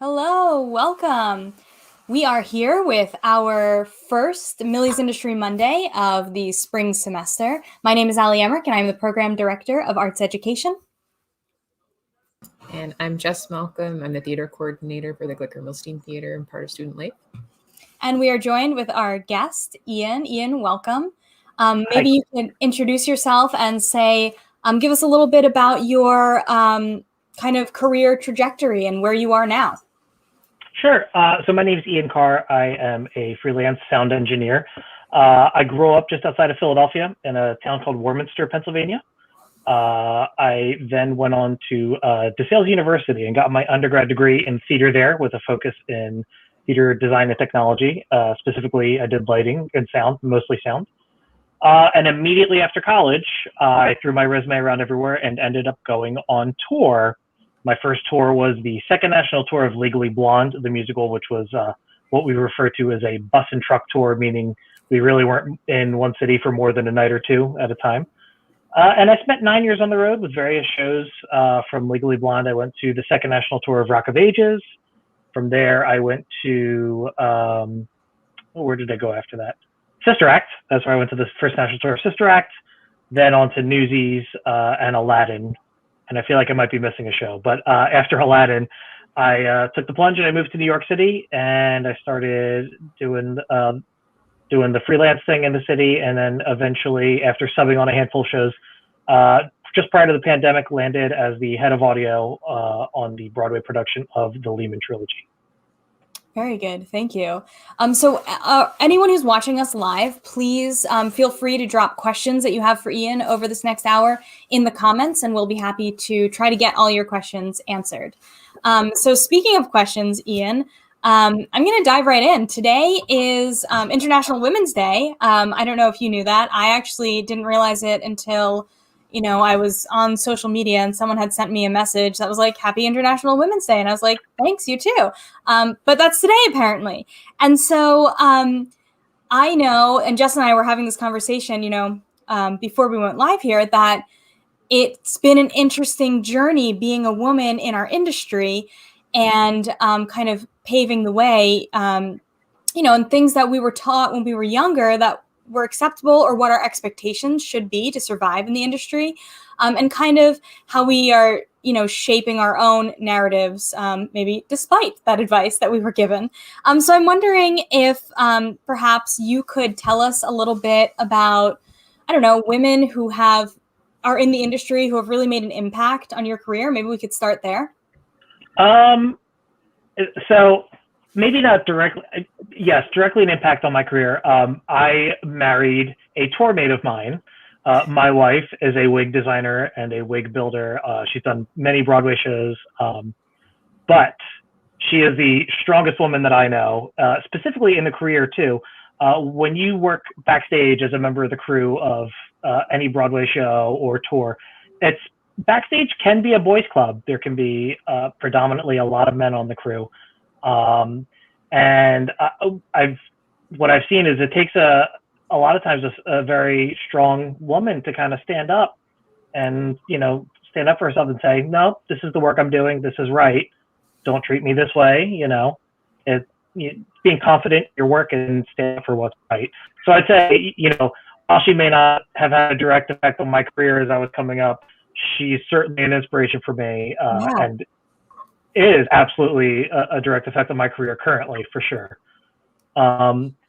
Hello, welcome. We are here with our first Millie's Industry Monday of the spring semester. My name is Allie Emmerich, and I'm the Program Director of Arts Education. And I'm Jess Malcolm. I'm the Theater Coordinator for the Glicker-Milstein Theater and part of Student Life. And we are joined with our guest, Ian. Ian, welcome. Maybe you can introduce yourself and say, give us a little bit about your kind of career trajectory and where you are now. Sure. So my name is Ian Carr. I am a freelance sound engineer. I grew up just outside of Philadelphia in a town called Warminster, Pennsylvania. I then went on to DeSales University and got my undergrad degree in theater there with a focus in theater design and technology. Specifically, I did lighting and sound, mostly sound. And immediately after college, I threw my resume around everywhere and ended up going on tour. My first tour was the second national tour of Legally Blonde, the musical, which was what we refer to as a bus and truck tour, meaning we really weren't in one city for more than a night or two at a time. And I spent 9 years on the road with various shows. From Legally Blonde, I went to the second national tour of Rock of Ages. From there, I went to, where did I go after that? Sister Act. That's where I went to the first national tour of Sister Act. Then on to Newsies and Aladdin. And I feel like I might be missing a show. But after Aladdin, I took the plunge and I moved to New York City, and I started doing the freelance thing in the city. And then eventually, after subbing on a handful of shows, just prior to the pandemic, landed as the head of audio on the Broadway production of the Lehman Trilogy. Very good. Thank you. So anyone who's watching us live, please feel free to drop questions that you have for Ian over this next hour in the comments, and we'll be happy to try to get all your questions answered. So speaking of questions, Ian, I'm going to dive right in. Today is International Women's Day. I don't know if you knew that. I actually didn't realize it until I was on social media and someone had sent me a message that was like, Happy International Women's Day. And I was like, thanks, you too. But that's today, apparently. And so I know, and Jess and I were having this conversation, before we went live here, that it's been an interesting journey being a woman in our industry and kind of paving the way, and things that we were taught when we were younger that were acceptable or what our expectations should be to survive in the industry, and kind of how we are, shaping our own narratives, maybe despite that advice that we were given. So I'm wondering if perhaps you could tell us a little bit about, women who are in the industry who have really made an impact on your career. Maybe we could start there. So maybe not directly. Yes, directly an impact on my career. I married a tour mate of mine. My wife is a wig designer and a wig builder. She's done many Broadway shows, but she is the strongest woman that I know, specifically in the career too. When you work backstage as a member of the crew of any Broadway show or tour, backstage can be a boys' club. There can be predominantly a lot of men on the crew. And what I've seen is it takes a lot of times a very strong woman to kind of stand up and, stand up for herself and say, no, this is the work I'm doing. This is right. Don't treat me this way. Being confident in your work and stand up for what's right. So I'd say, while she may not have had a direct effect on my career as I was coming up, she's certainly an inspiration for me. And it is absolutely a direct effect on my career currently, for sure.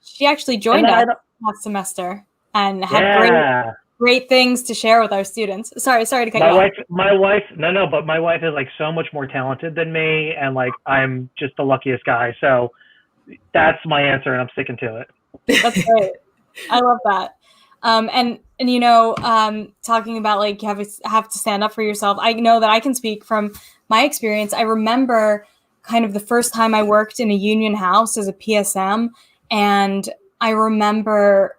She actually joined us last semester and had great things to share with our students. Sorry to cut you off. But my wife is like so much more talented than me, and like I'm just the luckiest guy. So that's my answer, and I'm sticking to it. That's great. I love that. And talking about like you have to stand up for yourself. I know that I can speak from my experience. I remember kind of the first time I worked in a union house as a PSM, and I remember,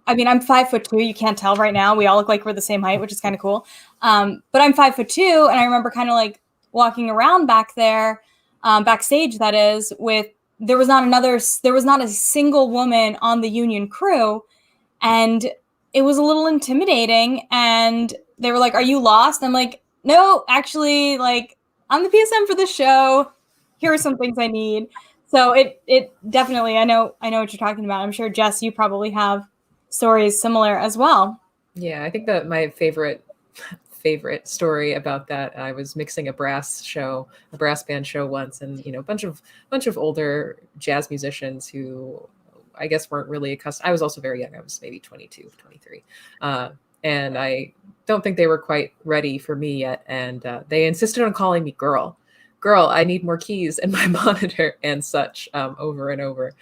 I'm 5'2". You can't tell right now. We all look like we're the same height, which is kind of cool. But I'm 5'2", and I remember kind of like walking around back there, backstage. That is, there was not a single woman on the union crew. And it was a little intimidating, and they were like, are you lost? And I'm like, no, actually, like, I'm the PSM for the show. here are some things I need. So it definitely, I know what you're talking about. I'm sure, Jess, you probably have stories similar as well. Yeah, I think that my favorite story about that, I was mixing a brass band show once, and a bunch of older jazz musicians who I guess weren't really accustomed. I was also very young. I was maybe 22, 23. And I don't think they were quite ready for me yet. And they insisted on calling me girl, I need more keys in my monitor and such, over and over.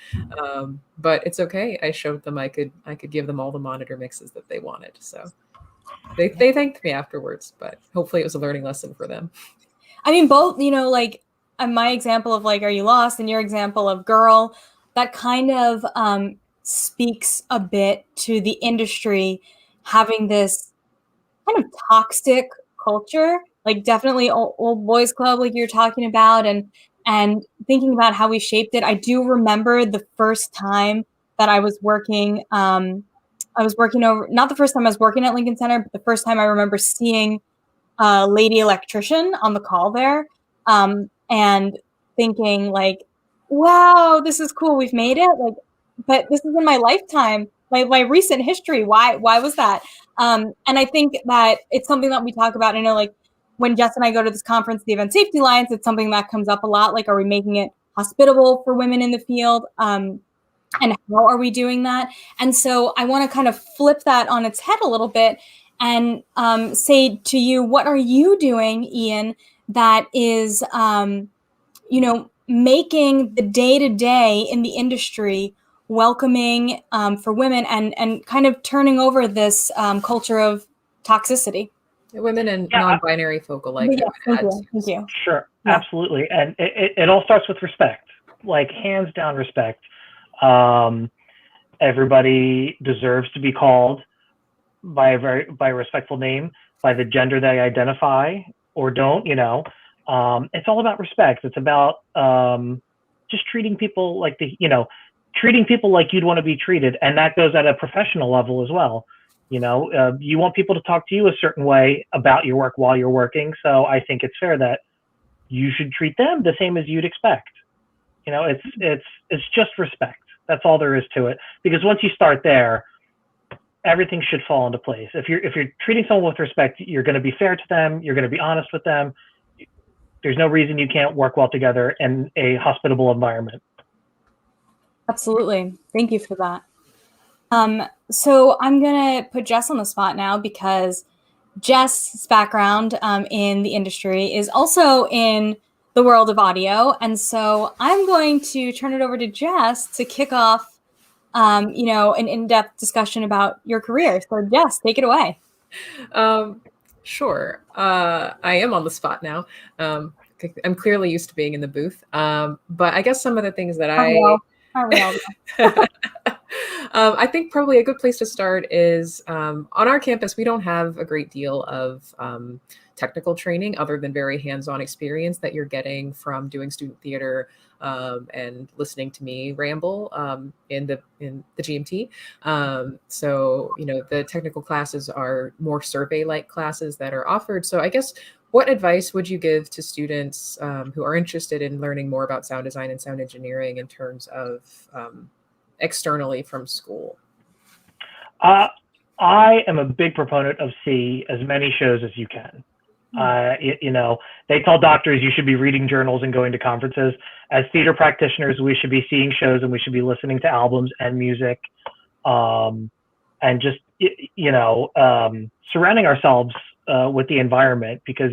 But it's okay. I showed them I could give them all the monitor mixes that they wanted. So they thanked me afterwards, but hopefully it was a learning lesson for them. I mean, both, like my example of like, are you lost? And your example of girl, that kind of speaks a bit to the industry having this kind of toxic culture, like definitely old boys club, like you're talking about, and thinking about how we shaped it. I do remember the first time that I was working, not the first time I was working at Lincoln Center, but the first time I remember seeing a lady electrician on the call there, and thinking like, wow, this is cool. We've made it. Like, but this is in my lifetime, my recent history. Why was that? And I think that it's something that we talk about. I know, like when Jess and I go to this conference, the Event Safety Alliance, it's something that comes up a lot. Like, are we making it hospitable for women in the field? And how are we doing that? And so I want to kind of flip that on its head a little bit and say to you, what are you doing, Ian, that is, making the day-to-day in the industry welcoming for women and kind of turning over this culture of toxicity? Women and non-binary folk alike. Yeah, thank you. Sure, Yeah. absolutely. And it all starts with respect, like hands down respect. Everybody deserves to be called by a respectful name, by the gender they identify or don't. It's all about respect. It's about just treating people like treating people like you'd want to be treated, and that goes at a professional level as well. You want people to talk to you a certain way about your work while you're working, so I think it's fair that you should treat them the same as you'd expect. It's just respect. That's all there is to it. Because once you start there, everything should fall into place. If you're treating someone with respect, you're going to be fair to them. You're going to be honest with them. There's no reason you can't work well together in a hospitable environment. Absolutely. Thank you for that. So I'm going to put Jess on the spot now, because Jess's background in the industry is also in the world of audio. And so I'm going to turn it over to Jess to kick off, an in-depth discussion about your career. So Jess, take it away. Sure. I am on the spot now. I'm clearly used to being in the booth. But I guess some of the things that I think probably a good place to start is on our campus, we don't have a great deal of technical training other than very hands-on experience that you're getting from doing student theater and listening to me ramble in the GMT. So, the technical classes are more survey-like classes that are offered. So I guess, what advice would you give to students who are interested in learning more about sound design and sound engineering in terms of externally from school? I am a big proponent of see as many shows as you can. They tell doctors you should be reading journals and going to conferences. As theater practitioners, we should be seeing shows and we should be listening to albums and music, and just surrounding ourselves with the environment, because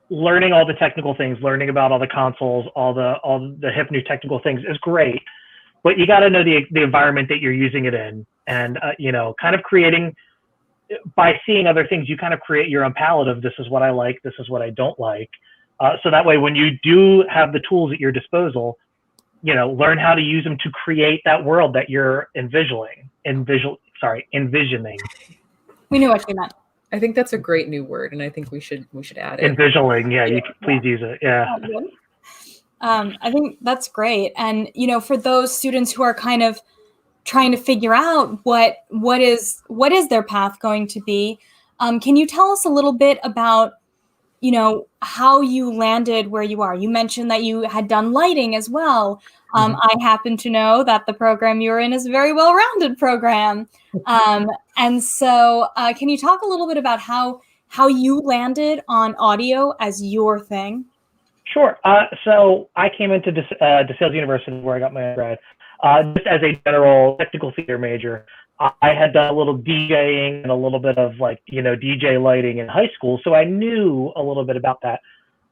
learning all the technical things, learning about all the consoles, all the hip new technical things is great, but you got to know the environment that you're using it in, and kind of creating, by seeing other things, you kind of create your own palette of this is what I like, this is what I don't like. So that way, when you do have the tools at your disposal, learn how to use them to create that world that you're envisioning. We knew what you meant. I think that's a great new word, and I think we should add it. Envisioning, yeah. Please use it. Yeah. I think that's great. And for those students who are kind of trying to figure out what is their path going to be, can you tell us a little bit about you know, how you landed where you are. You mentioned that you had done lighting as well. I happen to know that the program you're in is a very well-rounded program. And so can you talk a little bit about how you landed on audio as your thing? Sure. So I came into DeSales University, where I got my undergrad, just as a general technical theater major. I had done a little DJing and a little bit of DJ lighting in high school, so I knew a little bit about that.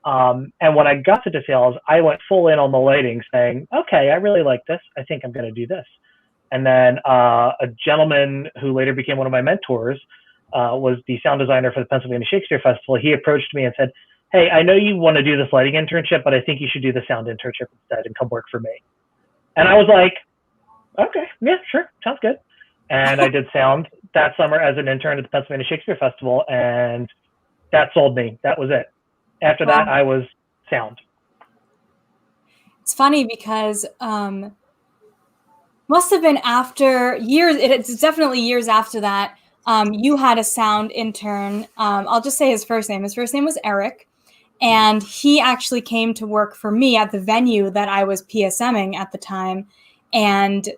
And when I got to DeSales, I went full in on the lighting, saying, "Okay, I really like this. I think I'm going to do this." And then a gentleman who later became one of my mentors was the sound designer for the Pennsylvania Shakespeare Festival. He approached me and said, "Hey, I know you want to do this lighting internship, but I think you should do the sound internship instead and come work for me." And I was like, "Okay, yeah, sure, sounds good." And I did sound that summer as an intern at the Pennsylvania Shakespeare Festival, and that sold me. That was it. After that, I was sound. It's funny because must have been after years. It's definitely years after that. You had a sound intern. I'll just say his first name. His first name was Eric. And he actually came to work for me at the venue that I was PSMing at the time. And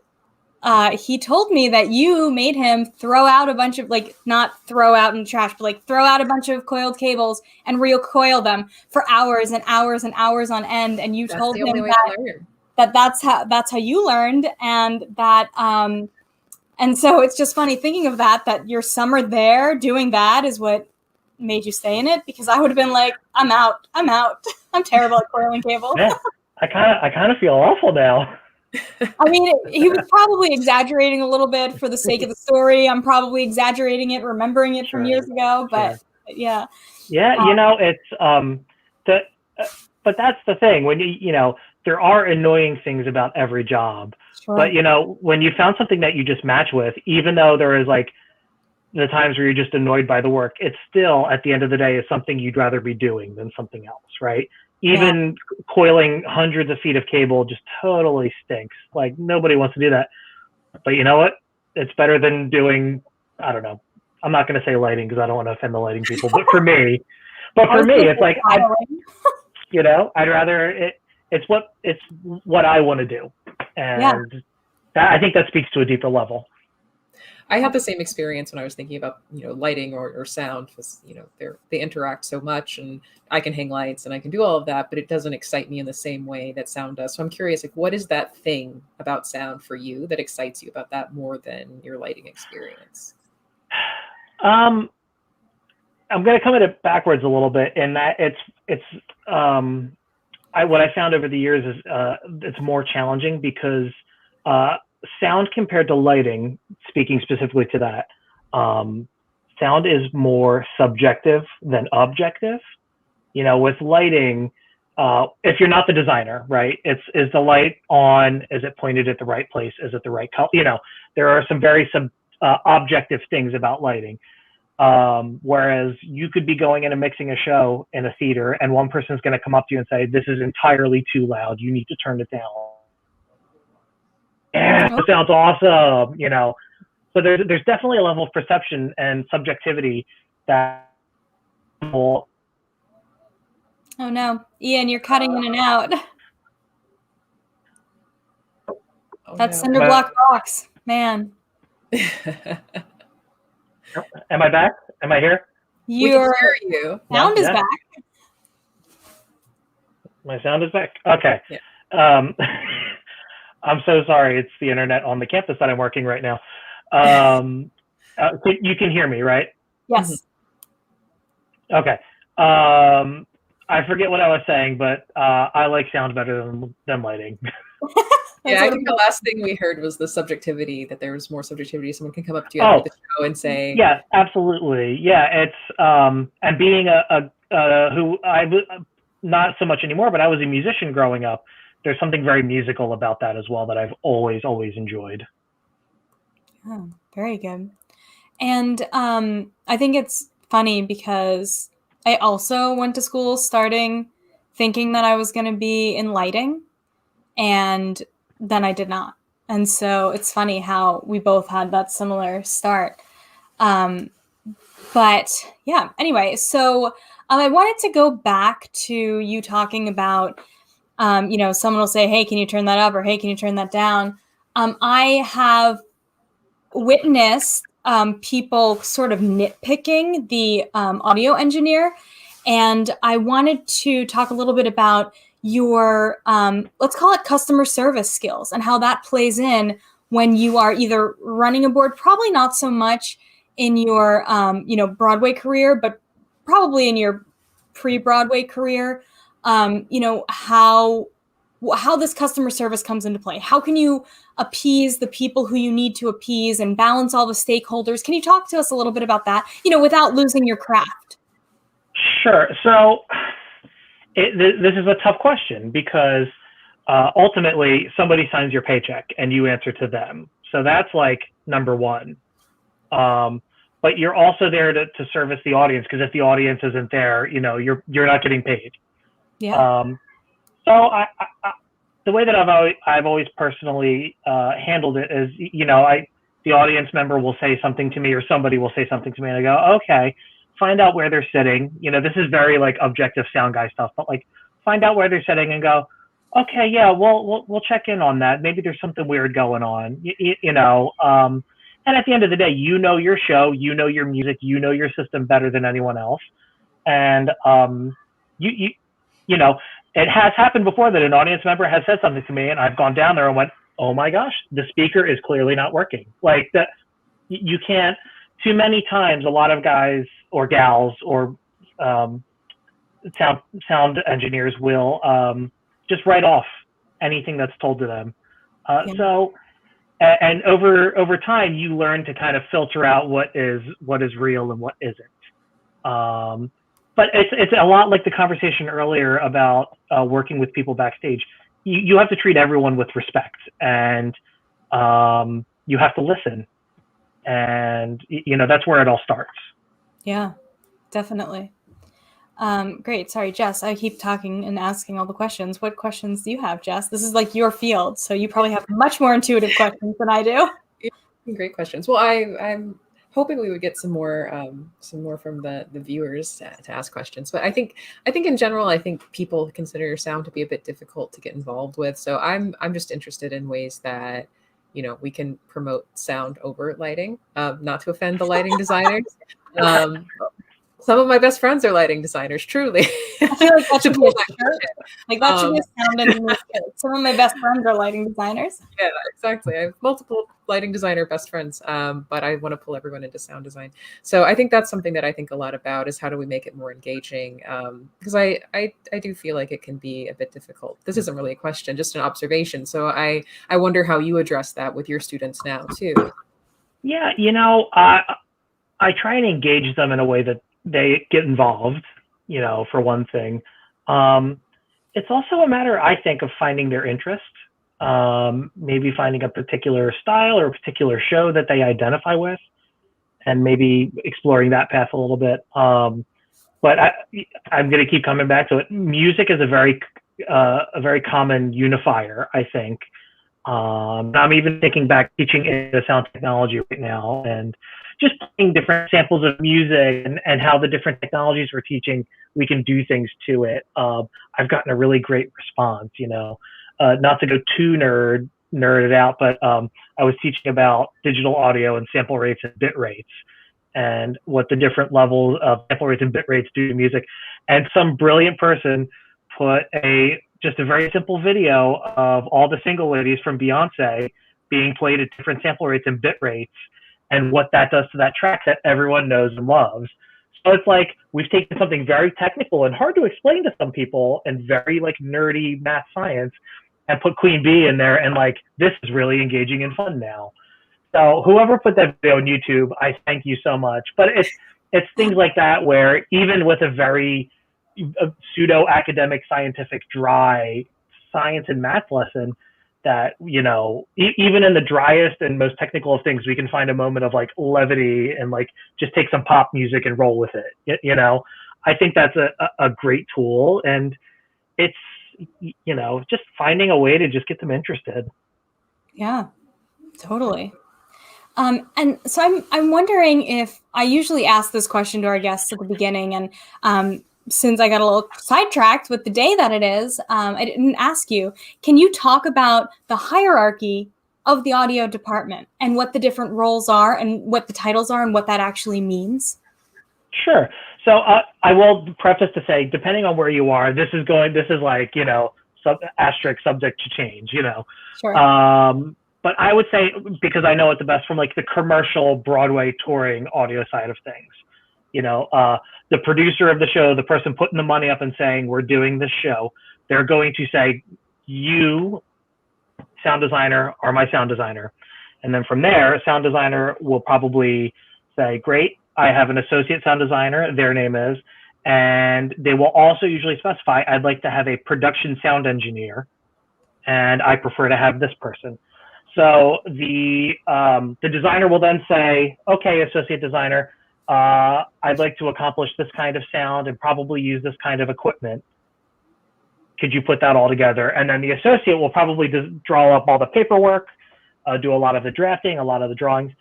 he told me that you made him throw out a bunch of, not throw out in the trash, but throw out a bunch of coiled cables and recoil them for hours and hours and hours on end. And you told him that's how you learned. And that, and so it's just funny thinking of that your summer there doing that is what made you stay in it, because I would have been like, I'm out. I'm terrible at coiling cable. Yeah, I kind of feel awful now. I mean, he was probably exaggerating a little bit for the sake of the story. I'm probably exaggerating it, remembering it from years ago, but yeah. Yeah, it's but that's the thing, when there are annoying things about every job. Sure. But when you found something that you just match with, even though there is the times where you're just annoyed by the work, it's still, at the end of the day, is something you'd rather be doing than something else, right? Even coiling hundreds of feet of cable just totally stinks. Nobody wants to do that. But you know what? It's better than doing, I don't know. I'm not going to say lighting because I don't want to offend the lighting people. But for me, it's like, I'd rather it's what I want to do, and that, I think that speaks to a deeper level. I had the same experience when I was thinking about, lighting or sound, because, they interact so much, and I can hang lights and I can do all of that, but it doesn't excite me in the same way that sound does. So I'm curious, what is that thing about sound for you that excites you about that more than your lighting experience? I'm going to come at it backwards a little bit, in that what I found over the years is it's more challenging, because sound compared to lighting, speaking specifically to that, sound is more subjective than objective. With lighting, if you're not the designer, right, is the light on? Is it pointed at the right place? Is it the right color? There are some very objective things about lighting. Whereas you could be going in and mixing a show in a theater, and one person's going to come up to you and say, "This is entirely too loud. You need to turn it down." Yeah, it sounds awesome, So there's definitely a level of perception and subjectivity that people. Oh no, Ian, you're cutting in and out. That's cinder block rocks, man. Am I back? Am I here? Your sound is back. My sound is back. Okay. Yeah. I'm so sorry. It's the internet on the campus that I'm working right now. You can hear me, right? Yes. Okay. I forget what I was saying, but I like sound better than lighting. Yeah, I think the last thing we heard was the subjectivity, that there was more subjectivity. Someone can come up to you after the show and say, "Yeah, absolutely. Yeah, it's and being who I not so much anymore, but I was a musician growing up. There's something very musical about that as well that I've always enjoyed." Oh, very good. And I think it's funny because I also went to school thinking that I was going to be in lighting, and then I did not. And so it's funny how we both had that similar start. But yeah, anyway, so I wanted to go back to you talking about, someone will say, hey, can you turn that up? Or, hey, can you turn that down? I have witnessed people sort of nitpicking the audio engineer. And I wanted to talk a little bit about your, let's call it customer service skills, and how that plays in when you are either running a board, probably not so much in your, Broadway career, but probably in your pre-Broadway career, how this customer service comes into play. How can you appease the people who you need to appease and balance all the stakeholders? Can you talk to us a little bit about that, without losing your craft? Sure. So this is a tough question because ultimately somebody signs your paycheck and you answer to them. So that's like number one. But you're also there to service the audience, because if the audience isn't there, you're not getting paid. Yeah. So the way that I've always personally handled it is, the audience member will say something to me, or somebody will say something to me, and I go, okay, find out where they're sitting. This is very like objective sound guy stuff, but like find out where they're sitting and go, okay, yeah, we'll check in on that. Maybe there's something weird going on, and at the end of the day, your show, your music, your system better than anyone else. And it has happened before that an audience member has said something to me and I've gone down there and went, oh my gosh, the speaker is clearly not working. Like that, you can't. Too many times, a lot of guys or gals or sound engineers will just write off anything that's told to them. So, and over time, you learn to kind of filter out what is real and what isn't. But it's a lot like the conversation earlier about working with people backstage. You have to treat everyone with respect, and you have to listen. And, that's where it all starts. Yeah, definitely. Great. Sorry, Jess, I keep talking and asking all the questions. What questions do you have, Jess? This is like your field, so you probably have much more intuitive questions than I do. Great questions. Well, I'm hoping we would get some more from the viewers to ask questions. But I think in general, I think people consider sound to be a bit difficult to get involved with. So I'm just interested in ways that we can promote sound over lighting, not to offend the lighting designers. Some of my best friends are lighting designers, truly. I feel like that should be a shirt. Like that should be a sound engineer shirt. Some of my best friends are lighting designers. Yeah, exactly. I have multiple lighting designer best friends, but I want to pull everyone into sound design. So I think that's something that I think a lot about, is how do we make it more engaging? Because I do feel like it can be a bit difficult. This isn't really a question, just an observation. So I wonder how you address that with your students now too. Yeah, I try and engage them in a way that they get involved, for one thing. It's also a matter, I think, of finding their interest, maybe finding a particular style or a particular show that they identify with, and maybe exploring that path a little bit. But I'm going to keep coming back to it. Music is a very common unifier, I think. I'm even thinking back, teaching into sound technology right now, and just playing different samples of music and how the different technologies we're teaching, we can do things to it. I've gotten a really great response, not to go too nerded out, but I was teaching about digital audio and sample rates and bit rates, and what the different levels of sample rates and bit rates do to music. And some brilliant person put just a very simple video of all the single ladies from Beyonce being played at different sample rates and bit rates, and what that does to that track that everyone knows and loves. So it's like we've taken something very technical and hard to explain to some people and very like nerdy math science, and put Queen Bee in there, and like, this is really engaging and fun now. So whoever put that video on YouTube, I thank you so much. But it's things like that where even with a very pseudo academic, scientific, dry science and math lesson, that even in the driest and most technical of things, we can find a moment of like levity and like just take some pop music and roll with it. I think that's a great tool, and it's just finding a way to just get them interested. Yeah, totally. And so I'm wondering if, I usually ask this question to our guests at the beginning, and since I got a little sidetracked with the day that it is, I didn't ask you, can you talk about the hierarchy of the audio department and what the different roles are and what the titles are and what that actually means? Sure. So I will preface to say, depending on where you are, this is like, asterisk subject to change, Sure. But I would say, because I know it the best from like the commercial Broadway touring audio side of things, the producer of the show, the person putting the money up and saying, we're doing this show, they're going to say, you, sound designer, are my sound designer. And then from there, a sound designer will probably say, great, I have an associate sound designer, their name is, and they will also usually specify, I'd like to have a production sound engineer, and I prefer to have this person. So the designer will then say, okay, associate designer, I'd like to accomplish this kind of sound and probably use this kind of equipment. Could you put that all together? And then the associate will probably draw up all the paperwork, do a lot of the drafting, a lot of the drawings,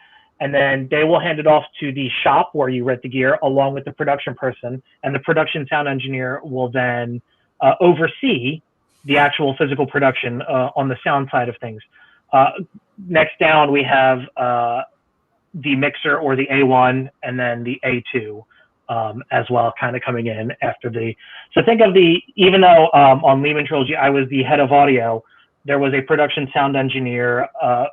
and then they will hand it off to the shop where you rent the gear along with the production person, and the production sound engineer will then oversee the actual physical production on the sound side of things. Next down, we have the mixer or the A1 and then the A2 as well, kind of coming in after so think of even though on Lehman Trilogy, I was the head of audio, there was a production sound engineer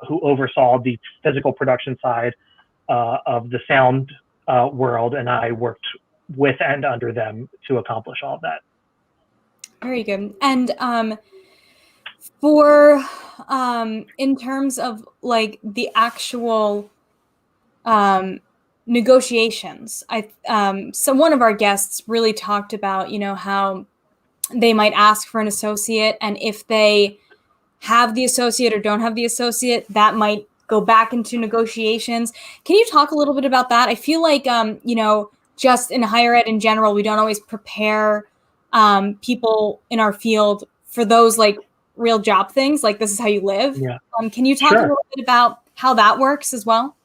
who oversaw the physical production side of the sound world, and I worked with and under them to accomplish all of that. Very good. And for in terms of like the actual negotiations, so one of our guests really talked about, how they might ask for an associate, and if they have the associate or don't have the associate, that might go back into negotiations. Can you talk a little bit about that? I feel like, just in higher ed in general, we don't always prepare people in our field for those like real job things, like this is how you live. Yeah. Can you talk a little bit about how that works as well?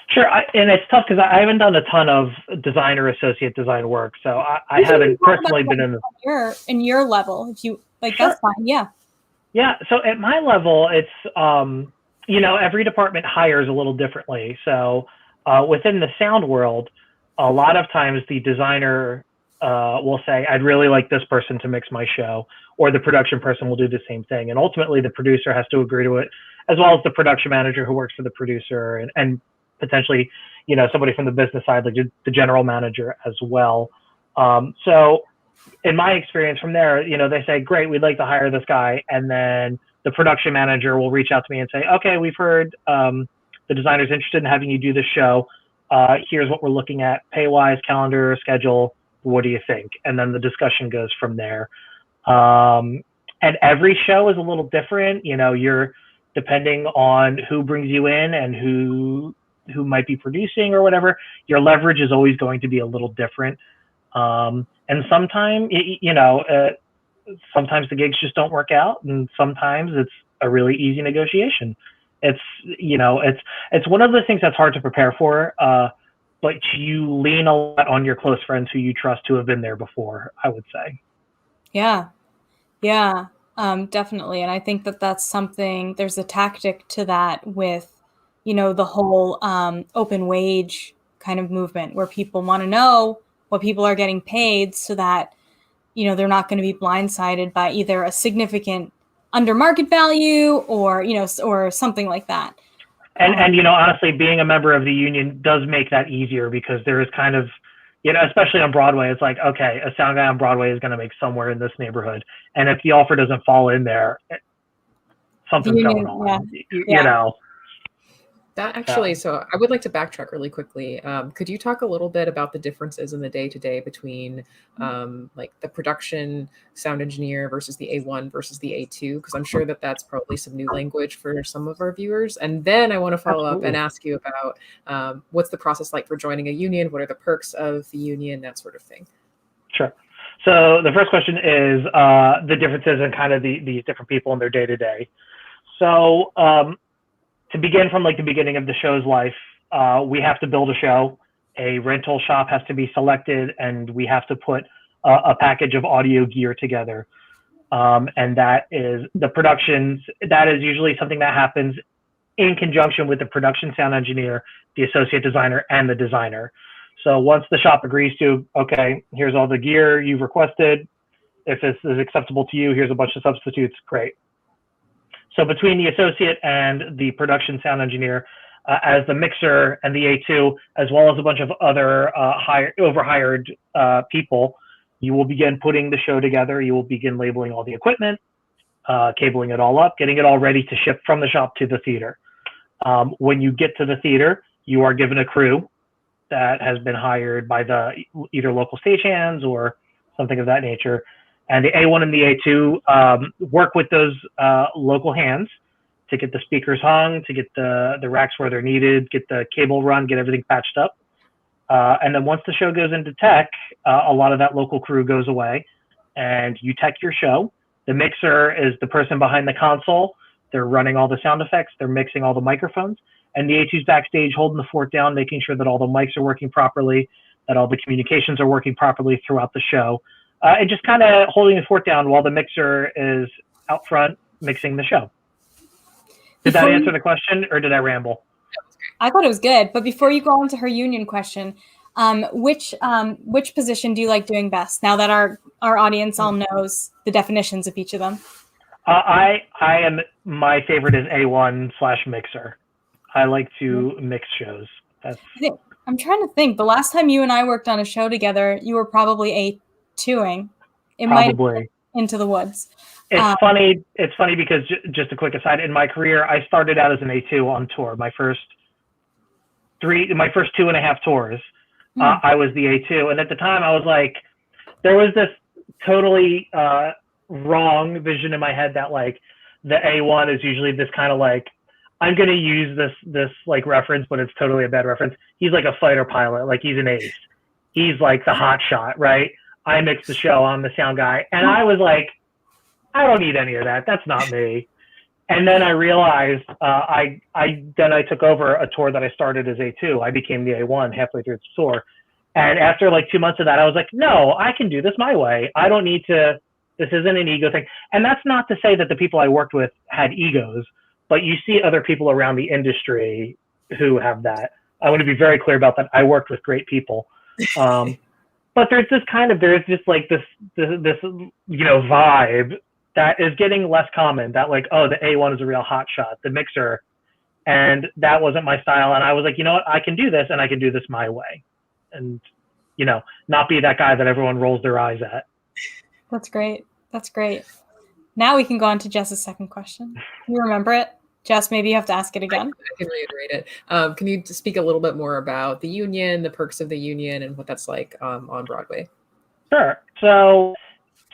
Sure, and it's tough because I haven't done a ton of designer associate design work, so I haven't personally been in your level. If you like, sure. That's fine. Yeah. Yeah. So at my level, it's every department hires a little differently. So within the sound world, a lot of times the designer will say, "I'd really like this person to mix my show," or the production person will do the same thing, and ultimately the producer has to agree to it, as well as the production manager who works for the producer, and potentially, somebody from the business side, like the general manager as well. So in my experience from there, they say, great, we'd like to hire this guy. And then the production manager will reach out to me and say, okay, we've heard the designer's interested in having you do this show. Here's what we're looking at, pay-wise, calendar, schedule. What do you think? And then the discussion goes from there. And every show is a little different. You're depending on who brings you in and who might be producing or whatever, your leverage is always going to be a little different. And sometimes, sometimes the gigs just don't work out, and sometimes it's a really easy negotiation. It's one of the things that's hard to prepare for, but you lean a lot on your close friends who you trust who have been there before, I would say. Yeah, definitely. And I think that's something, there's a tactic to that with, the whole open wage kind of movement where people want to know what people are getting paid so that, they're not going to be blindsided by either a significant under market value or, or something like that. And honestly, being a member of the union does make that easier because there is kind of, especially on Broadway, it's like, okay, a sound guy on Broadway is going to make somewhere in this neighborhood. And if the offer doesn't fall in there, something's going on, That actually, so I would like to backtrack really quickly. Could you talk a little bit about the differences in the day-to-day between like the production sound engineer versus the A1 versus the A2? Because I'm sure that's probably some new language for some of our viewers. And then I want to follow up and ask you about what's the process like for joining a union? What are the perks of the union? That sort of thing. Sure. So the first question is the differences in kind of these different people in their day-to-day. So to begin from like the beginning of the show's life, we have to build a show. A rental shop has to be selected, and we have to put a package of audio gear together. And that is the productions. That is usually something that happens in conjunction with the production sound engineer, the associate designer, and the designer. So once the shop agrees to, okay, here's all the gear you've requested. If this is acceptable to you, here's a bunch of substitutes. Great. So between the associate and the production sound engineer, as the mixer and the A2, as well as a bunch of other overhired people, you will begin putting the show together. You will begin labeling all the equipment, cabling it all up, getting it all ready to ship from the shop to the theater. When you get to the theater, you are given a crew that has been hired by the either local stagehands or something of that nature. And the A1 and the A2 work with those local hands to get the speakers hung, to get the racks where they're needed, get the cable run, get everything patched up. And then once the show goes into tech, a lot of that local crew goes away and you tech your show. The mixer is the person behind the console. They're running all the sound effects. They're mixing all the microphones. And the A2's backstage holding the fort down, making sure that all the mics are working properly, that all the communications are working properly throughout the show. And just kind of holding the fort down while the mixer is out front mixing the show. Did that answer the question, or did I ramble? I thought it was good. But before you go on to her union question, which position do you like doing best? Now that our audience all knows the definitions of each of them. My favorite is A1/mixer. I like to mix shows. I'm trying to think. The last time you and I worked on a show together, you were probably A2ing. It might have been Into the Woods. It's funny. It's funny because just a quick aside. In my career, I started out as an A2 on tour. My first 2.5 tours, I was the A2. And at the time, I was like, there was this totally wrong vision in my head that like the A1 is usually this kind of like, I'm going to use this like reference, but it's totally a bad reference. He's like a fighter pilot. Like he's an ace. He's like the hot shot, right? I mix the show. I'm the sound guy. And I was like, I don't need any of that. That's not me. And then I realized I took over a tour that I started as A2. I became the A1 halfway through the tour. And after like 2 months of that, I was like, no, I can do this my way. I don't need to, this isn't an ego thing. And that's not to say that the people I worked with had egos, but you see other people around the industry who have that. I want to be very clear about that. I worked with great people. But there's just this vibe that is getting less common, that like, oh, the A1 is a real hot shot, the mixer. And that wasn't my style. And I was like, you know what, I can do this and I can do this my way. And, not be that guy that everyone rolls their eyes at. That's great. That's great. Now we can go on to Jess's second question. Can you remember it? Jess, maybe you have to ask it again. I can reiterate it. Can you speak a little bit more about the union, the perks of the union, and what that's like on Broadway? Sure. So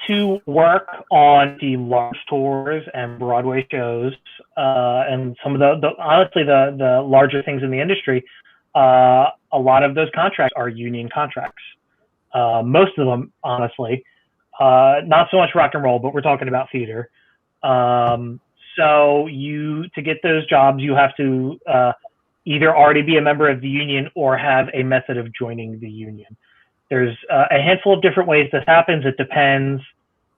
to work on the large tours and Broadway shows and some of the larger things in the industry, a lot of those contracts are union contracts. Most of them, honestly, not so much rock and roll, but we're talking about theater. So to get those jobs, you have to either already be a member of the union or have a method of joining the union. There's a handful of different ways this happens. It depends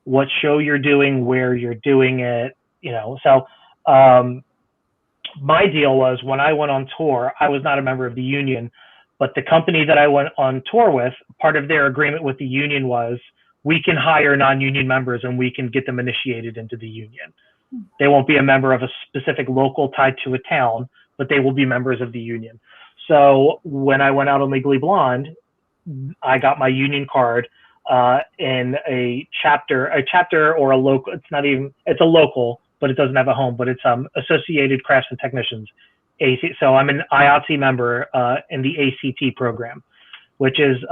what show you're doing, where you're doing it, So my deal was when I went on tour, I was not a member of the union, but the company that I went on tour with, part of their agreement with the union was we can hire non-union members and we can get them initiated into the union. They won't be a member of a specific local tied to a town, but they will be members of the union. So when I went out on Legally Blonde, I got my union card in a chapter or a local. It's a local, but it doesn't have a home. But it's Associated Crafts and Technicians, AC. So I'm an IATSE member in the ACT program, which is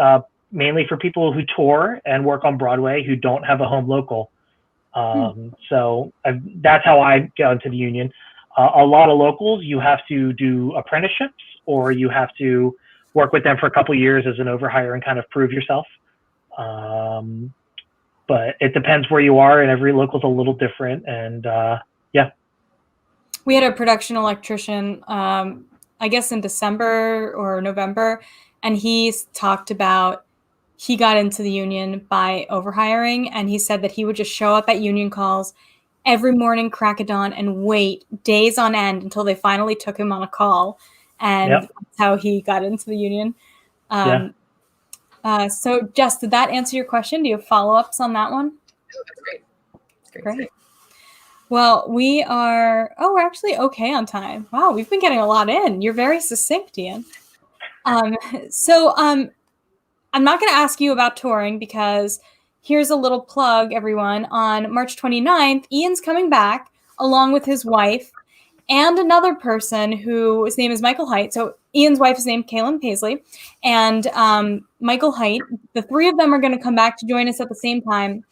mainly for people who tour and work on Broadway who don't have a home local. So that's how I got into the union. A lot of locals, you have to do apprenticeships or you have to work with them for a couple of years as an overhire and kind of prove yourself. But it depends where you are, and every local's a little different. And yeah. We had a production electrician, I guess in December or November, and he talked about he got into the union by overhiring, and he said that he would just show up at union calls every morning, crack of dawn, and wait days on end until they finally took him on a call, and Yep. that's how he got into the union. Yeah. So, Jess, did that answer your question? Do you have follow-ups on that one? Oh, that's great. That's Great. Well, we're actually okay on time. Wow, we've been getting a lot in. You're very succinct, Ian. So I'm not going to ask you about touring because here's a little plug, everyone. On March 29th, Ian's coming back along with his wife and another person whose name is Michael Height. So Ian's wife is named Kaylin Paisley, and Michael Height. The three of them are going to come back to join us at the same time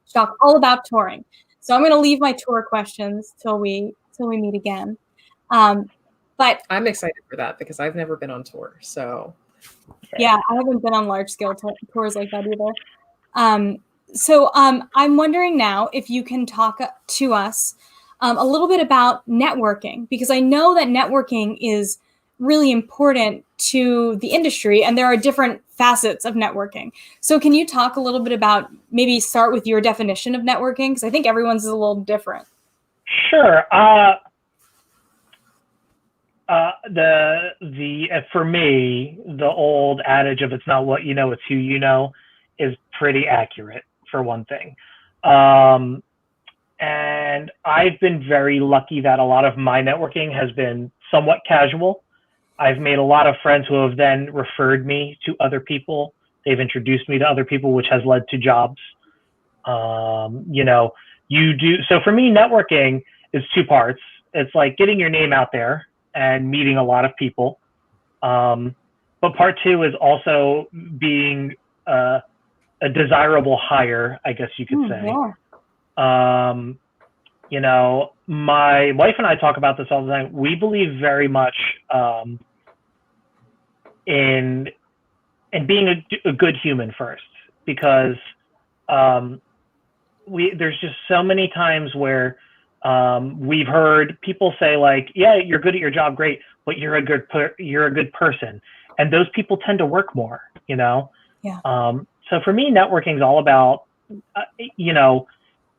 to talk all about touring. So I'm going to leave my tour questions till we meet again. But I'm excited for that because I've never been on tour. So yeah, I haven't been on large scale tours like that either. So I'm wondering now if you can talk to us a little bit about networking, because I know that networking is really important to the industry, and there are different facets of networking. So can you talk a little bit about, maybe start with your definition of networking? Because I think everyone's is a little different. Sure. For me, the old adage of "it's not what you know, it's who you know" is pretty accurate, for one thing. And I've been very lucky that a lot of my networking has been somewhat casual. I've made a lot of friends who have then referred me to other people. They've introduced me to other people, which has led to jobs. So for me, networking is two parts. It's like getting your name out there and meeting a lot of people. But part two is also being a desirable hire, I guess you could say. Yeah. My wife and I talk about this all the time. We believe very much in being a good human first, because there's just so many times where we've heard people say, like, yeah, you're good at your job, great, but you're a good person, and those people tend to work more. Yeah. So for me, networking is all about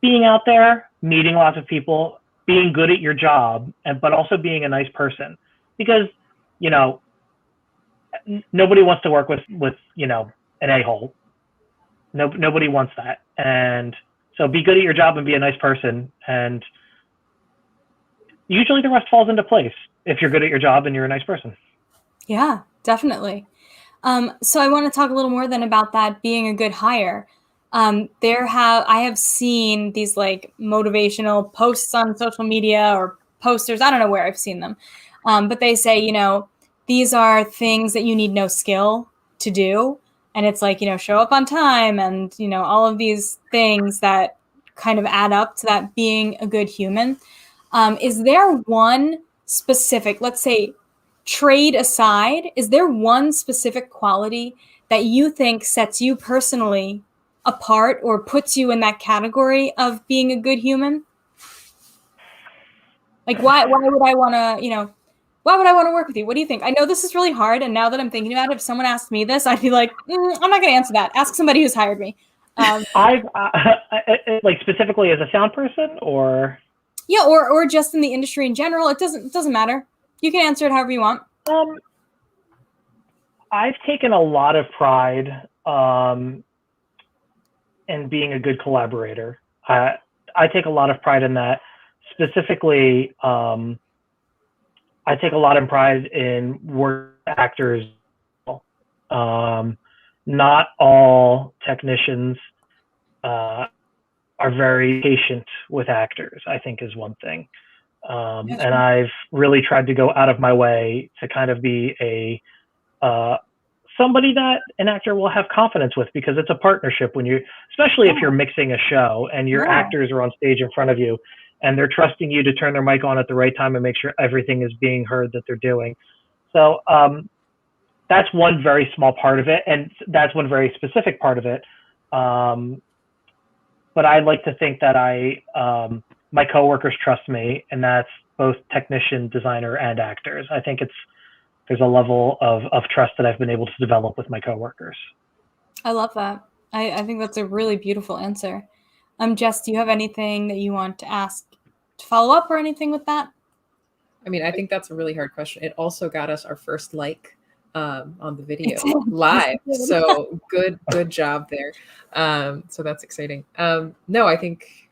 being out there, meeting lots of people, being good at your job, but also being a nice person, because nobody wants to work with an a-hole. Nobody wants that. And so be good at your job and be a nice person, and usually the rest falls into place if you're good at your job and you're a nice person. Yeah, definitely. So I want to talk a little more then about that being a good hire. I have seen these like motivational posts on social media or posters. I don't know where I've seen them. But they say, these are things that you need no skill to do. And it's like, show up on time and, all of these things that kind of add up to that being a good human. Is there one specific, let's say, trade aside, is there one specific quality that you think sets you personally apart or puts you in that category of being a good human? Like, why would I want to, why would I want to work with you? What do you think? I know this is really hard, and now that I'm thinking about it, if someone asked me this, I'd be like, I'm not going to answer that. Ask somebody who's hired me. I've like specifically as a sound person, or yeah, or just in the industry in general. It doesn't matter. You can answer it however you want. I've taken a lot of pride in being a good collaborator. I take a lot of pride in that. Specifically, I take a lot of pride in work with actors. Not all technicians are very patient with actors, I think, is one thing. And I've really tried to go out of my way to kind of be somebody that an actor will have confidence with, because it's a partnership especially if you're mixing a show and your actors are on stage in front of you and they're trusting you to turn their mic on at the right time and make sure everything is being heard that they're doing. So that's one very small part of it, and that's one very specific part of it. But I like to think that my coworkers trust me, and that's both technician, designer, and actors. I think there's a level of trust that I've been able to develop with my coworkers. I love that. I think that's a really beautiful answer. Jess, do you have anything that you want to ask to follow up or anything with that? I mean, I think that's a really hard question. It also got us our first like on the video live. So good job there. So that's exciting. No, I think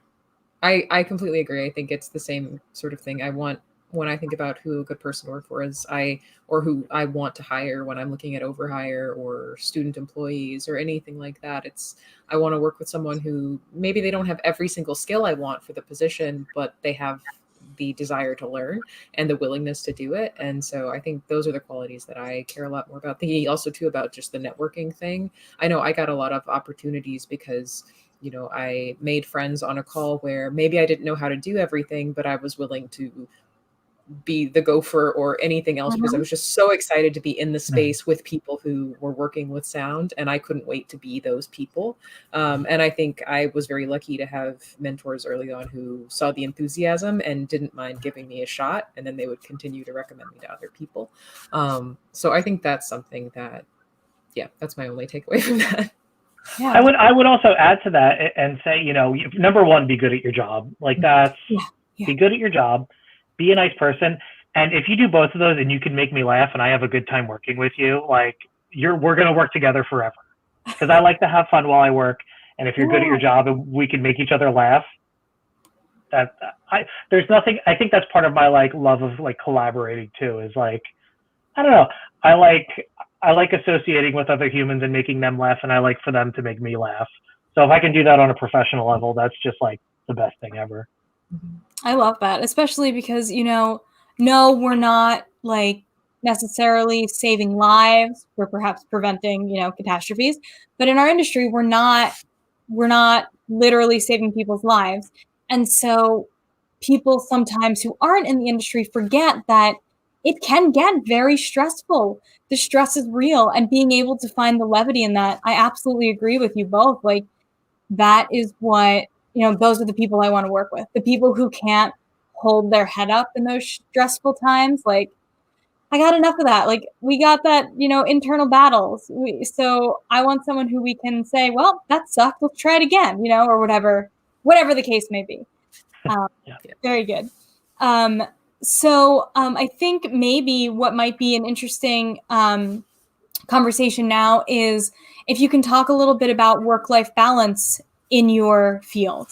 I completely agree. I think it's the same sort of thing. I want, when I think about who a good person to work for is, or who I want to hire when I'm looking at overhire or student employees or anything like that. I want to work with someone who maybe they don't have every single skill I want for the position, but they have the desire to learn and the willingness to do it. And so I think those are the qualities that I care a lot more about. Thinking also too about just the networking thing. I know I got a lot of opportunities because, you know, I made friends on a call where maybe I didn't know how to do everything, but I was willing to be the gopher or anything else because I was just so excited to be in the space with people who were working with sound, and I couldn't wait to be those people. And I think I was very lucky to have mentors early on who saw the enthusiasm and didn't mind giving me a shot, and then they would continue to recommend me to other people. So I think that's something that, yeah, that's my only takeaway from that. Yeah. I would also add to that and say, you know, number one, be good at your job. Like that's be good at your job, be a nice person. And if you do both of those and you can make me laugh and I have a good time working with you, like we're going to work together forever, because I like to have fun while I work. And if you're good at your job and we can make each other laugh, there's nothing, I think that's part of my like love of like collaborating too, is like, I don't know. I like associating with other humans and making them laugh, and I like for them to make me laugh. So if I can do that on a professional level, that's just like the best thing ever. I love that, especially because, you know, no, we're not like necessarily saving lives. We're perhaps preventing, you know, catastrophes. But in our industry, we're not literally saving people's lives. And so people sometimes who aren't in the industry forget that it can get very stressful. The stress is real, and being able to find the levity in that, I absolutely agree with you both. Like, that is what, you know, those are the people I want to work with. The people who can't hold their head up in those stressful times. Like, I got enough of that. Like, we got that, you know, internal battles. So I want someone who we can say, well, that sucked. Let's try it again, you know, or whatever the case may be. Very good. So I think maybe what might be an interesting conversation now is if you can talk a little bit about work-life balance in your field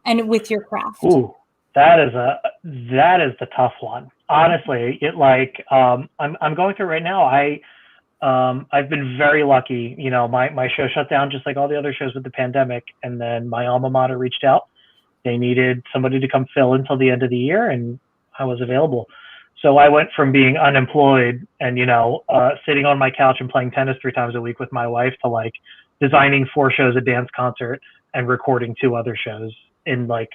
and with your craft. Ooh, that is the tough one. Honestly, I'm going through right now. I've been very lucky. You know, my show shut down just like all the other shows with the pandemic, and then my alma mater reached out. They needed somebody to come fill until the end of the year, and I was available. So I went from being unemployed and, you know, sitting on my couch and playing tennis 3 times a week with my wife to like designing 4 shows, a dance concert, and recording 2 other shows in like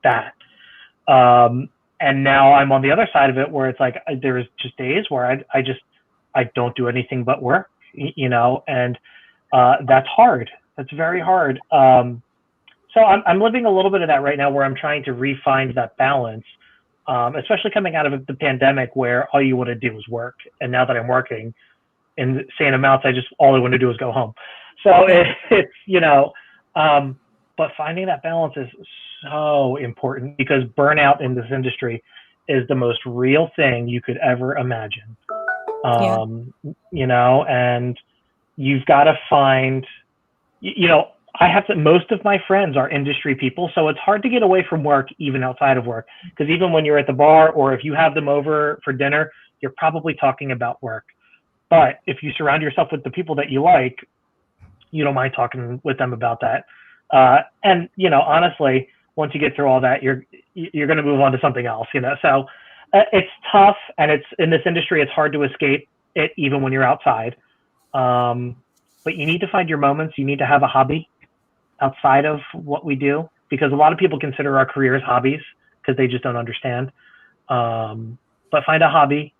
that. And now I'm on the other side of it where it's like there's just days where I don't do anything but work, you know, and that's hard. That's very hard. So I'm living a little bit of that right now where I'm trying to refine that balance, especially coming out of the pandemic where all you want to do is work. And now that I'm working in insane amounts, all I want to do is go home. So it's, you know, but finding that balance is so important because burnout in this industry is the most real thing you could ever imagine. You know, and you've got to find, you know, most of my friends are industry people, so it's hard to get away from work even outside of work, because even when you're at the bar or if you have them over for dinner, you're probably talking about work. But if you surround yourself with the people that you like, you don't mind talking with them about that. And, you know, honestly, once you get through all that, you're going to move on to something else, you know? So it's tough, and it's in this industry, it's hard to escape it even when you're outside. But you need to find your moments. You need to have a hobby outside of what we do, because a lot of people consider our careers hobbies because they just don't understand. But find a hobby,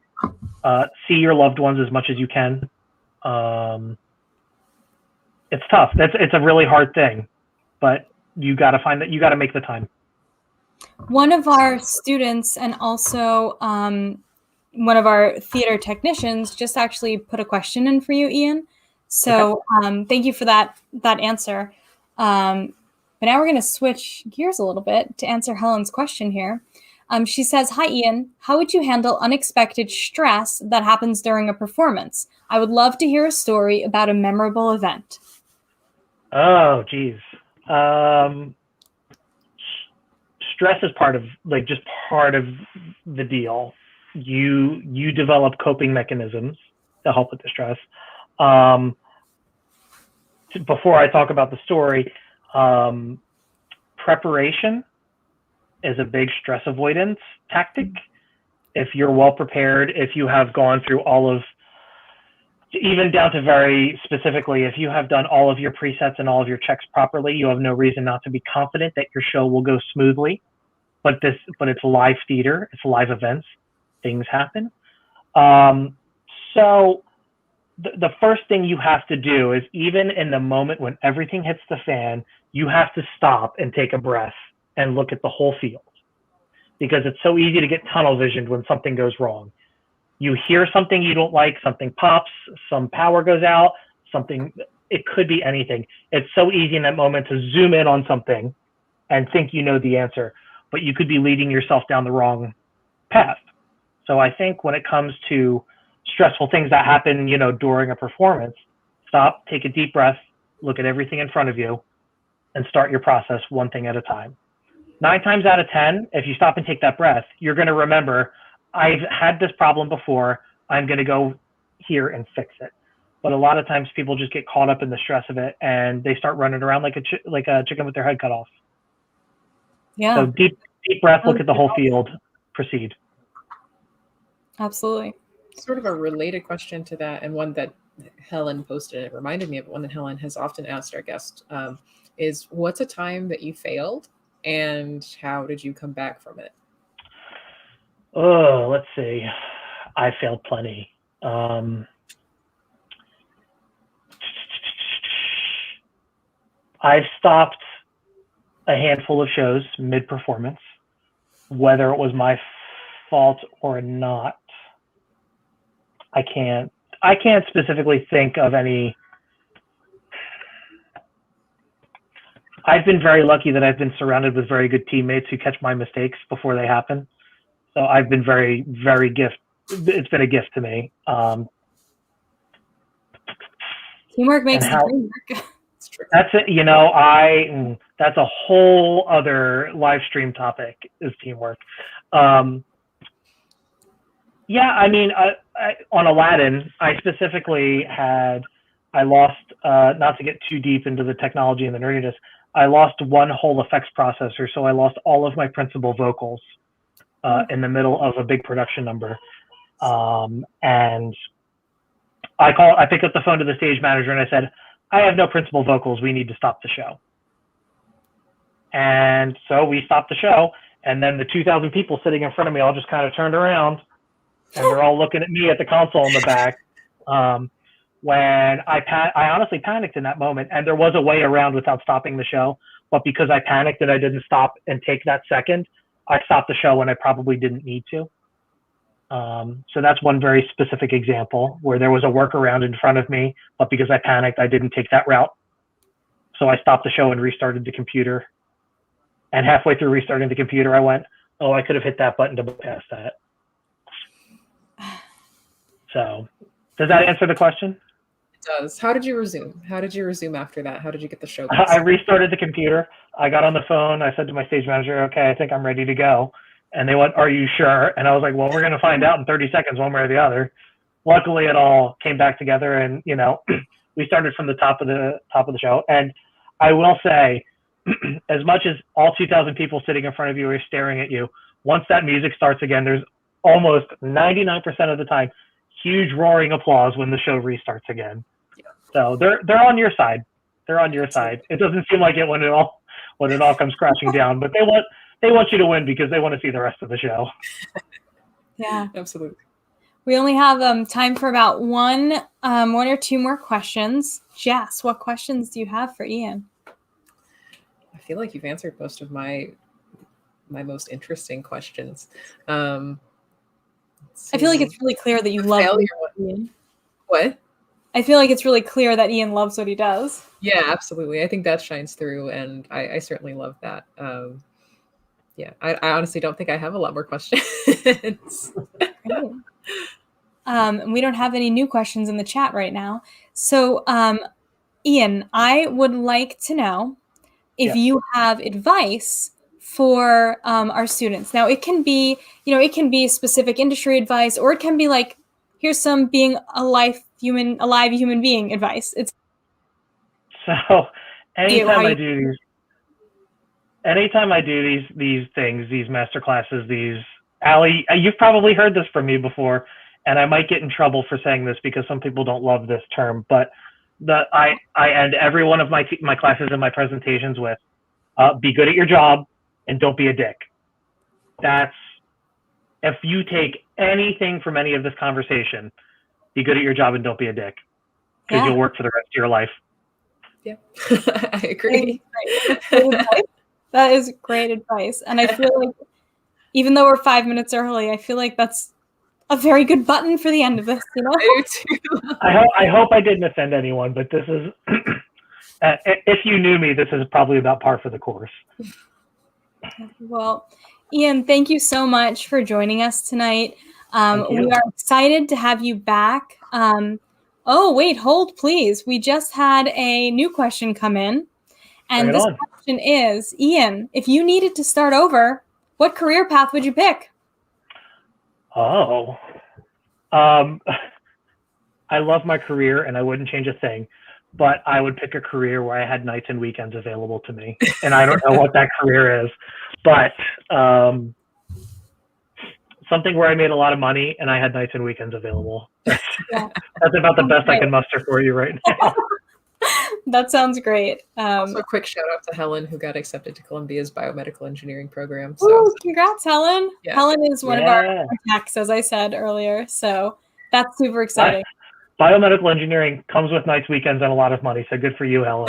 see your loved ones as much as you can. It's tough. It's a really hard thing, but you got to make the time. One of our students and also one of our theater technicians just actually put a question in for you, Ian. So thank you for that answer. But now we're going to switch gears a little bit to answer Helen's question here. She says, "Hi, Ian. How would you handle unexpected stress that happens during a performance? I would love to hear a story about a memorable event." Oh, geez. Stress is part of the deal. You develop coping mechanisms to help with the stress. Before I talk about the story, preparation is a big stress avoidance tactic. If you're well prepared, if you have gone through all of, even down to very specifically, if you have done all of your presets and all of your checks properly, you have no reason not to be confident that your show will go smoothly. But it's live theater, it's live events, things happen. So the first thing you have to do is, even in the moment when everything hits the fan, you have to stop and take a breath and look at the whole field, because it's so easy to get tunnel visioned when something goes wrong. You hear something you don't like, something pops, some power goes out, it could be anything. It's so easy in that moment to zoom in on something and think you know the answer, but you could be leading yourself down the wrong path. So I think when it comes to stressful things that happen, during a performance, stop, take a deep breath, look at everything in front of you, and start your process one thing at a time. 9 times out of 10, if you stop and take that breath, you're going to remember, I've had this problem before, I'm going to go here and fix it. But a lot of times people just get caught up in the stress of it and they start running around like a chicken with their head cut off. Yeah. So deep breath, look at the whole field, proceed. Absolutely. Sort of a related question to that, and one that Helen posted, it reminded me of one that Helen has often asked our guest, is what's a time that you failed and how did you come back from it? Oh, let's see. I failed plenty. I've stopped a handful of shows mid-performance, whether it was my fault or not. I can't specifically think of any. I've been very lucky that I've been surrounded with very good teammates who catch my mistakes before they happen. So I've been very, very it's been a gift to me. Teamwork makes the dream work. That's it. That's a whole other live stream topic, is teamwork. Yeah, I mean, on Aladdin, I specifically I lost, not to get too deep into the technology and the nerdiness, I lost one whole effects processor, so I lost all of my principal vocals in the middle of a big production number. And I picked up the phone to the stage manager and I said, I have no principal vocals, we need to stop the show. And so we stopped the show, and then the 2,000 people sitting in front of me all just kind of turned around, and they're all looking at me at the console in the back. When I honestly panicked in that moment, and there was a way around without stopping the show, but because I panicked and I didn't stop and take that second, I stopped the show when I probably didn't need to. So that's one very specific example where there was a workaround in front of me, but because I panicked, I didn't take that route. So I stopped the show and restarted the computer. And halfway through restarting the computer, I went, oh, I could have hit that button to bypass that. So does that answer the question? It does. How did you resume? How did you resume after that? How did you get the show? I restarted the computer. I got on the phone. I said to my stage manager, okay, I think I'm ready to go. And they went, are you sure? And I was like, well, we're going to find out in 30 seconds, one way or the other. Luckily, it all came back together, and we started from the top of the show. And I will say, as much as all 2,000 people sitting in front of you are staring at you, once that music starts again, there's almost 99% of the time huge roaring applause when the show restarts again. Yeah. So they're on your side. They're on your side. It doesn't seem like it when it all comes crashing down, but they want you to win because they want to see the rest of the show. Yeah, absolutely. We only have time for about one or two more questions. Jess, what questions do you have for Ian? I feel like you've answered most of my most interesting questions. I feel like it's really clear that you love Ian. What? I feel like it's really clear that Ian loves what he does. Yeah, absolutely. I think that shines through, and I certainly love that. Yeah, I honestly don't think I have a lot more questions. We don't have any new questions in the chat right now. So, Ian, I would like to know if you have advice for our students. Now, it can be, it can be specific industry advice, or it can be like, here's some being a alive human being advice. It's so anytime I do these things, these master classes, Allie, you've probably heard this from me before, and I might get in trouble for saying this because some people don't love this term, but I end every one of my classes and my presentations with, be good at your job and don't be a dick. If you take anything from any of this conversation, be good at your job and don't be a dick, because you'll work for the rest of your life. Yeah, I agree. That is great advice. And I feel like, even though we're 5 minutes early, I feel like that's a very good button for the end of this. I do too. I hope I didn't offend anyone, but this is, if you knew me, this is probably about par for the course. Well, Ian, thank you so much for joining us tonight. We are excited to have you back. Oh, wait, hold, please. We just had a new question come in. And this question is, Ian, if you needed to start over, what career path would you pick? Oh, I love my career and I wouldn't change a thing, but I would pick a career where I had nights and weekends available to me. And I don't know what that career is, but something where I made a lot of money and I had nights and weekends available. That's about the best I can muster for you right now. That sounds great. Also, a quick shout out to Helen, who got accepted to Columbia's biomedical engineering program. So, ooh, congrats, Helen. Yeah. Helen is one of our contacts, as I said earlier. So that's super exciting. Biomedical engineering comes with nights, weekends, and a lot of money. So good for you, Helen.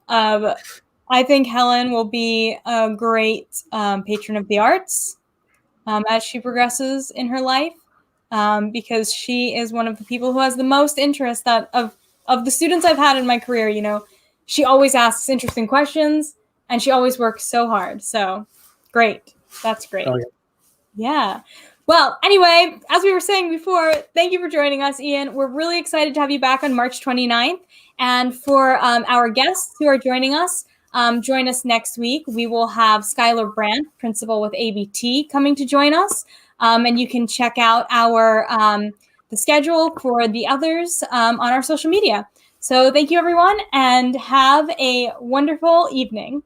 I think Helen will be a great patron of the arts as she progresses in her life, because she is one of the people who has the most interest of the students I've had in my career. She always asks interesting questions and she always works so hard. So great. That's great. Oh, yeah. Well, anyway, as we were saying before, thank you for joining us, Ian. We're really excited to have you back on March 29th. And for our guests who are joining us, join us next week. We will have Skylar Brandt, principal with ABT, coming to join us. And you can check out the schedule for the others on our social media. So thank you, everyone, and have a wonderful evening.